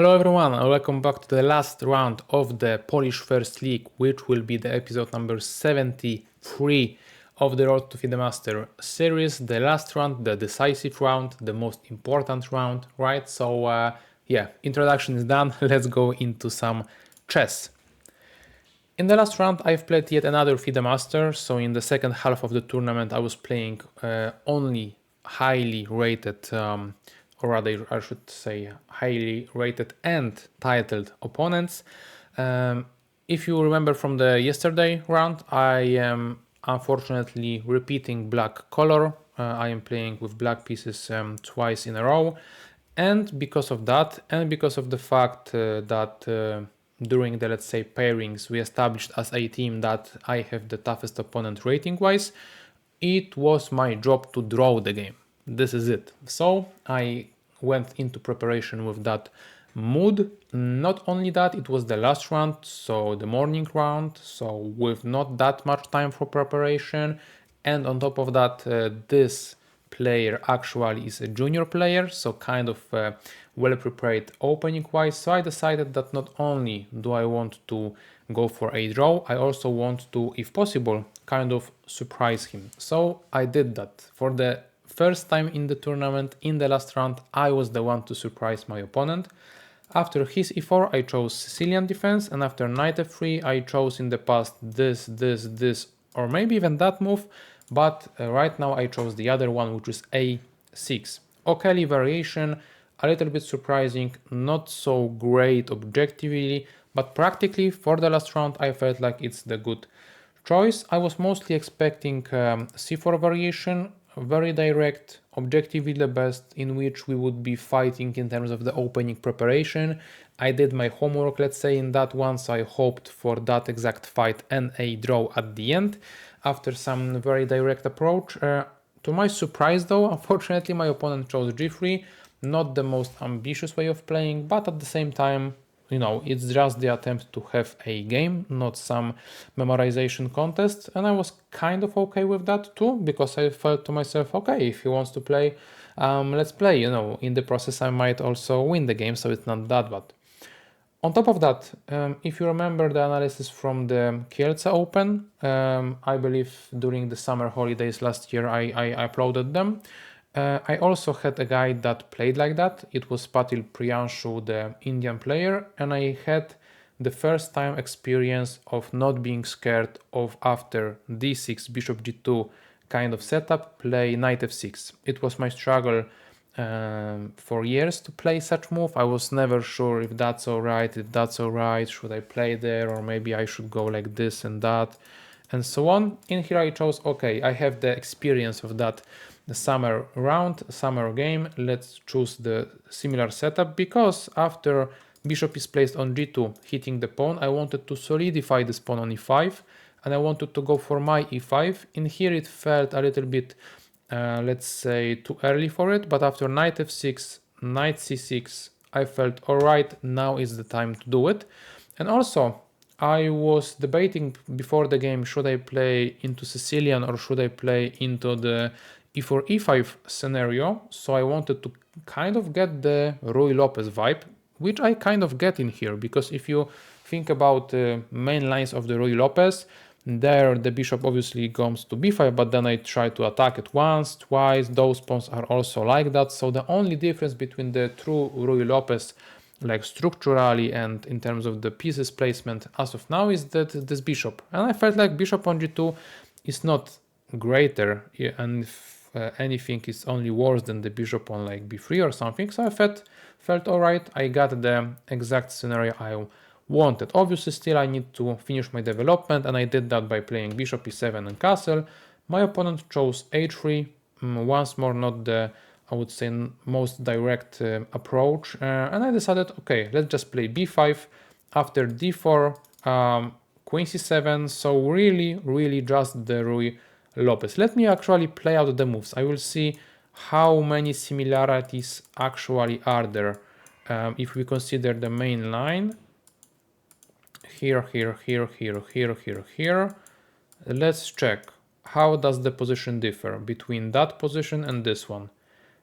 Hello everyone and welcome back to the last round of the Polish First League, which will be the episode number 73 of the Road to the Master series. The last round, the decisive round, the most important round, right? So yeah, introduction is done. Let's go into some chess. In the last round, I've played yet another FIDE Master. So in the second half of the tournament, I was playing only highly rated, or rather I should say highly rated and titled opponents. If you remember from the yesterday round, I am unfortunately repeating black color. I am playing with black pieces twice in a row. And because of that, and because of the fact that during the, let's say, pairings, we established as a team that I have the toughest opponent rating-wise, it was my job to draw the game. This is it. So I went into preparation with that mood. Not only that, it was the last round, so the morning round, so with not that much time for preparation. And on top of that, this player actually is a junior player, so kind of well prepared opening wise. So I decided that not only do I want to go for a draw, I also want to, if possible, kind of surprise him. So I did that. For the first time in the tournament, in the last round, I was the one to surprise my opponent. After his e4, I chose Sicilian defense, and after knight f3, I chose in the past this, or maybe even that move, but right now I chose the other one, which is a6. Okay, variation, a little bit surprising, not so great objectively, but practically for the last round I felt like it's the good choice. I was mostly expecting c4 variation, very direct, objectively the best, in which we would be fighting in terms of the opening preparation. I did my homework, let's say, in that one, so I hoped for that exact fight and a draw at the end after some very direct approach. To my surprise though, unfortunately my opponent chose g3, not the most ambitious way of playing, but at the same time, you know, it's just the attempt to have a game, not some memorization contest. And I was kind of okay with that too, because I felt to myself, okay, if he wants to play, let's play, you know, in the process I might also win the game, so it's not that bad. On top of that, if you remember the analysis from the Kielce Open, I believe during the summer holidays last year, I uploaded them. I also had a guy that played like that. It was Patil Priyanshu, the Indian player, and I had the first time experience of not being scared of after d6, bishop g2 kind of setup, play knight f6. It was my struggle for years to play such move. I was never sure if that's alright, should I play there, or maybe I should go like this and that, and so on. In here I chose, okay, I have the experience of that the summer round, summer game, let's choose the similar setup, because after bishop is placed on g2 hitting the pawn, I wanted to solidify this pawn on e5, and I wanted to go for my e5. In here it felt a little bit let's say too early for it, but after knight f6, knight c6, I felt alright, now is the time to do it. And also I was debating before the game, should I play into Sicilian or should I play into the e4 e5 scenario. So I wanted to kind of get the Ruy Lopez vibe, which I kind of get in here, because if you think about the main lines of the Ruy Lopez, there the bishop obviously goes to b5, but then I try to attack it once, twice. Those pawns are also like that. So the only difference between the true Ruy Lopez, like structurally and in terms of the pieces placement as of now, is that this bishop. And I felt like bishop on g2 is not greater, and if anything is only worse than the bishop on like b3 or something. So I felt alright, I got the exact scenario I wanted. Obviously still I need to finish my development, and I did that by playing bishop e7 and castle. My opponent chose h3, once more not the, I would say, most direct approach, and I decided, okay, let's just play b5, after d4, queen c7, so really just the Ruy Lopez. Let me actually play out the moves. I will see how many similarities actually are there. If we consider the main line, here, let's check how does the position differ between that position and this one.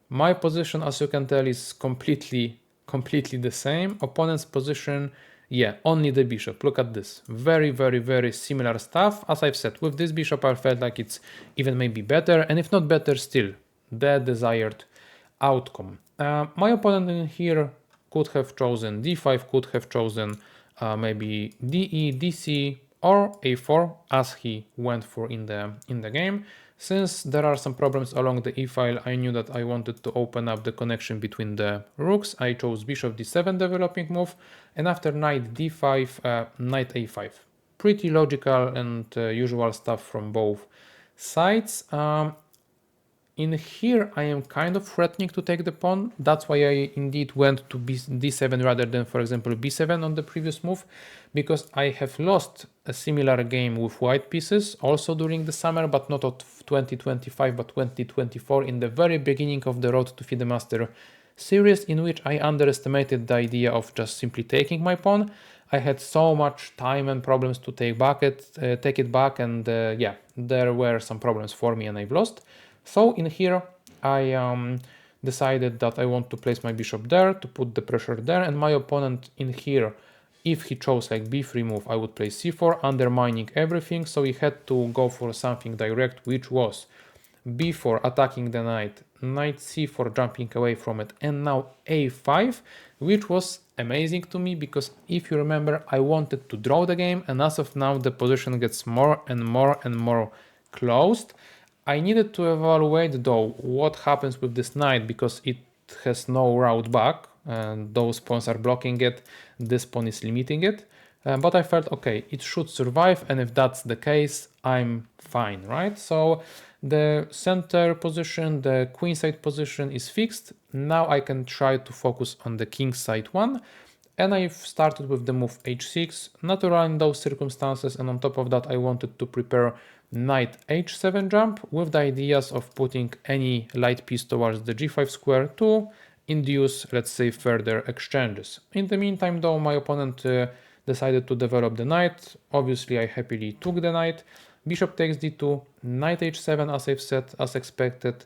My position, as you can tell, is completely completely the same. Opponent's position, yeah, only the bishop. Look at this. Very, very, very similar stuff. As I've said, with this bishop, I felt like it's even maybe better, and if not better, still the desired outcome. My opponent in here could have chosen d5, could have chosen maybe de, dc, or a4, as he went for in the game. Since there are some problems along the e-file, I knew that I wanted to open up the connection between the rooks. I chose bishop d7 developing move, and after knight d5, knight a5. Pretty logical and usual stuff from both sides. In here, I am kind of threatening to take the pawn. That's why I indeed went to d7 rather than, for example, b7 on the previous move, because I have lost a similar game with white pieces also during the summer, but not of 2025, but 2024, in the very beginning of the Road to FIDE Master series, in which I underestimated the idea of just simply taking my pawn. I had so much time and problems to take it back, and yeah, there were some problems for me and I've lost. So in here, I decided that I want to place my bishop there to put the pressure there, and my opponent in here, if he chose like b3 move, I would play c4, undermining everything. So he had to go for something direct, which was b4 attacking the knight, knight c4 jumping away from it, and now a5, which was amazing to me because if you remember, I wanted to draw the game, and as of now the position gets more and more and more closed. I needed to evaluate though what happens with this knight because it has no route back and those pawns are blocking it, this pawn is limiting it. But I felt okay, it should survive, and if that's the case, I'm fine, right? So the center position, the queen side position is fixed. Now I can try to focus on the king side one. And I've started with the move h6, natural in those circumstances, and on top of that I wanted to prepare knight h7 jump with the ideas of putting any light piece towards the g5 square to induce, let's say, further exchanges. In the meantime though, my opponent decided to develop the knight. Obviously I happily took the knight. Bishop takes d2, knight h7 as I've said, as expected.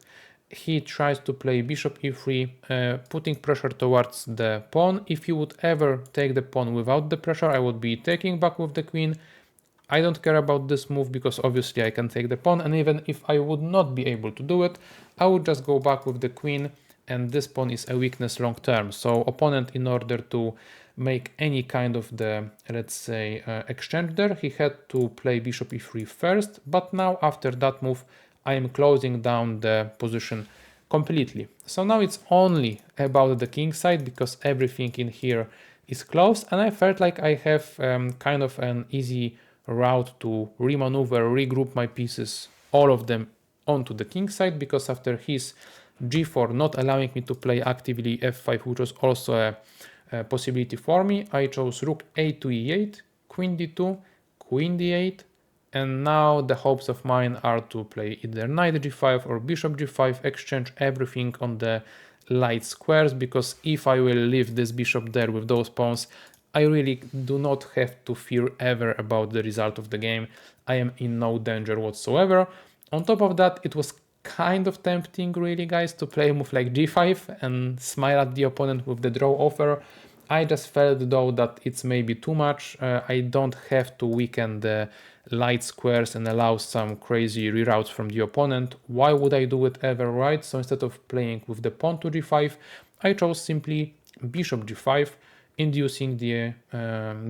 He tries to play bishop e3, putting pressure towards the pawn. If he would ever take the pawn without the pressure, I would be taking back with the queen. I don't care about this move because obviously I can take the pawn, and even if I would not be able to do it, I would just go back with the queen, and this pawn is a weakness long term. So opponent, in order to make any kind of the, let's say, exchange there, he had to play bishop e3 first, but now after that move I am closing down the position completely. So now it's only about the king side because everything in here is closed, and I felt like I have kind of an easy route to remaneuver, regroup my pieces, all of them onto the king side, because after his g4 not allowing me to play actively f5, which was also a possibility for me, I chose rook a to e8, queen d2, queen d8, and now the hopes of mine are to play either knight g5 or bishop g5, exchange everything on the light squares, because if I will leave this bishop there with those pawns, I really do not have to fear ever about the result of the game. I am in no danger whatsoever. On top of that, it was kind of tempting really, guys, to play a move like g5 and smile at the opponent with the draw offer. I just felt though that it's maybe too much. I don't have to weaken the light squares and allow some crazy reroutes from the opponent. Why would I do it ever, right? So instead of playing with the pawn to g5, I chose simply bishop g5, inducing the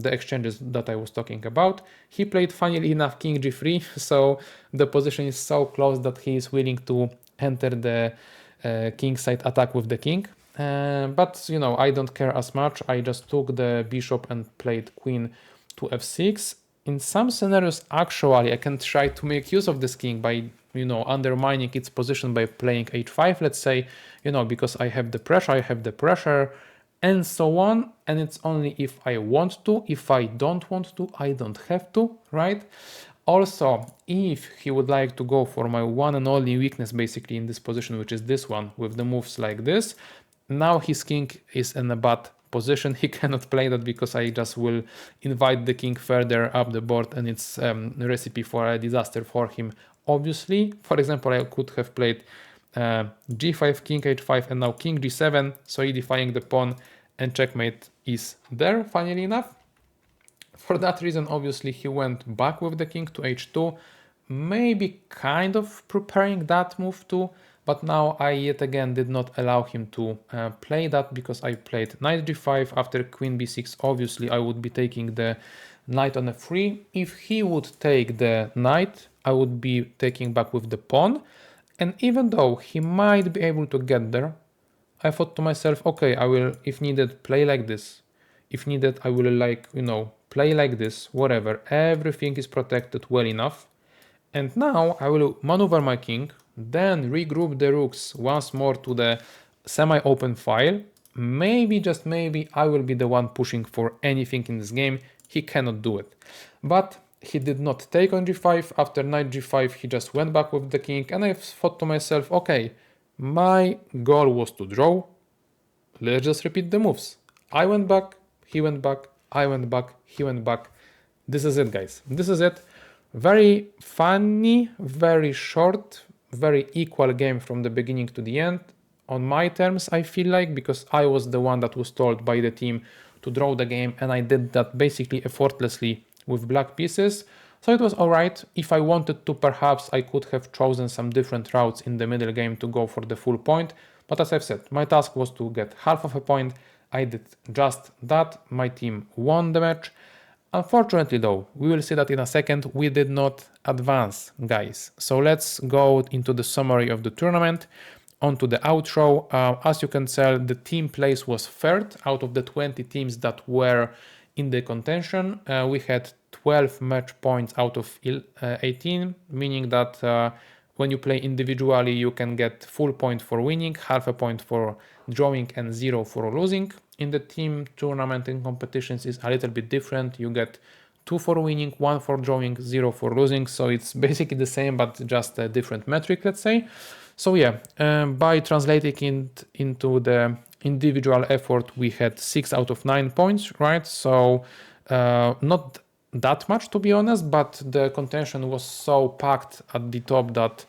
exchanges that I was talking about. He played, funnily enough, king g3, so the position is so close that he is willing to enter the king side attack with the king. But you know, I don't care as much. I just took the bishop and played queen to f6. In some scenarios, actually, I can try to make use of this king by, you know, undermining its position by playing h5, let's say, you know, because I have the pressure, and so on. And it's only if I want to. If I don't want to, I don't have to, right? Also, if he would like to go for my one and only weakness basically in this position, which is this one, with the moves like this, now his king is in a bad position. He cannot play that because I just will invite the king further up the board, and it's a recipe for a disaster for him, obviously. For example, I could have played g5, king h5, and now king g7, solidifying the pawn, and checkmate is there, funnily enough. For that reason, obviously, he went back with the king to h2, maybe kind of preparing that move too, but now I yet again did not allow him to play that because I played knight g5 after queen b6. Obviously, I would be taking the knight on f3. If he would take the knight, I would be taking back with the pawn. And even though he might be able to get there, I thought to myself, okay, I will, if needed, play like this. If needed, I will play like this, whatever. Everything is protected well enough. And now I will maneuver my king, then regroup the rooks once more to the semi-open file. Maybe, just maybe, I will be the one pushing for anything in this game. He cannot do it. But he did not take on g5. After knight g5, he just went back with the king. And I thought to myself, okay, my goal was to draw. Let's just repeat the moves. I went back, he went back, I went back, he went back. This is it, guys. This is it. Very funny, very short, very equal game from the beginning to the end. On my terms, I feel like, because I was the one that was told by the team to draw the game, and I did that basically effortlessly with black pieces. So it was alright. If I wanted to, perhaps I could have chosen some different routes in the middle game to go for the full point. But as I've said, my task was to get half of a point. I did just that. My team won the match. Unfortunately though, we will see that in a second, we did not advance, guys. So let's go into the summary of the tournament, onto the outro. As you can tell, the team place was third out of the 20 teams that were in the contention. We had 12 match points out of 18, meaning that when you play individually, you can get full point for winning, half a point for drawing, and 0 for losing. In the team tournament and competitions is a little bit different. You get 2 for winning, 1 for drawing, 0 for losing. So it's basically the same, but just a different metric, let's say. So yeah, by translating it into the individual effort, we had 6 out of 9 points, right? So not that much, to be honest, but the contention was so packed at the top that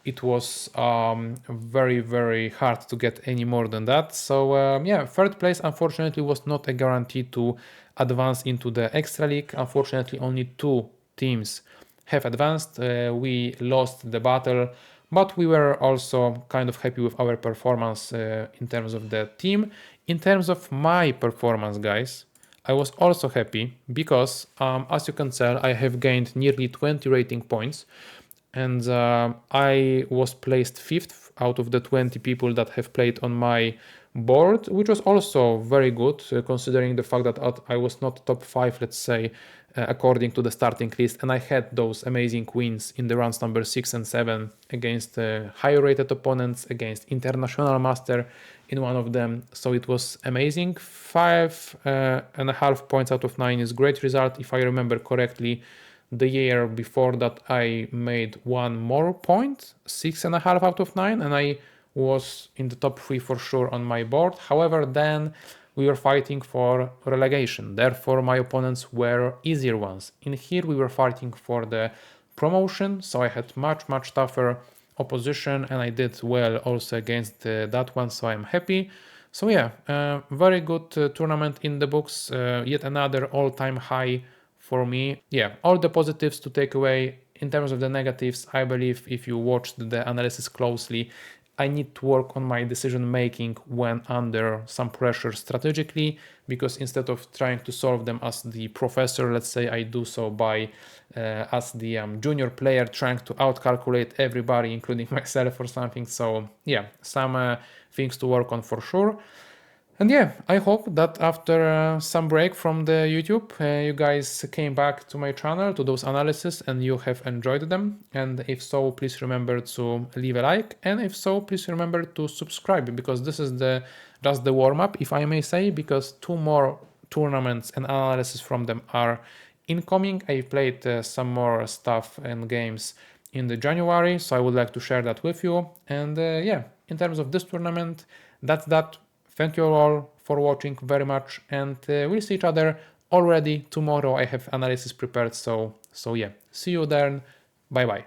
it was very, very hard to get any more than that. So yeah, third place unfortunately was not a guarantee to advance into the extra league. Unfortunately, only 2 teams have advanced. We lost the battle, but we were also kind of happy with our performance in terms of the team. In terms of my performance, guys, I was also happy because, as you can tell, I have gained nearly 20 rating points, and I was placed 5th out of the 20 people that have played on my board, which was also very good, considering the fact that I was not top 5, let's say, according to the starting list, and I had those amazing wins in the rounds number 6 and 7 against higher rated opponents, against international master in one of them. So it was amazing. 5.5 points out of 9 is great result. If I remember correctly, the year before that I made 1 more point, 6.5 out of 9, and I was in the top 3 for sure on my board. However, then we were fighting for relegation, therefore my opponents were easier ones. In here we were fighting for the promotion, so I had much tougher opposition, and I did well also against that one, so I'm happy. So yeah, very good tournament in the books, yet another all-time high for me. Yeah, all the positives to take away. In terms of the negatives, I believe if you watched the analysis closely, I need to work on my decision making when under some pressure strategically, because instead of trying to solve them as the professor, let's say, I do so by as the junior player trying to outcalculate everybody, including myself or something. So yeah, some things to work on for sure. And yeah, I hope that after some break from the YouTube, you guys came back to my channel, to those analyses, and you have enjoyed them. And if so, please remember to leave a like. And if so, please remember to subscribe, because this is just the warm-up, if I may say, because 2 more tournaments and analysis from them are incoming. I played some more stuff and games in the January, so I would like to share that with you. And yeah, in terms of this tournament, that's that. Thank you all for watching very much, and we'll see each other already tomorrow. I have analysis prepared, so yeah, see you then. Bye bye.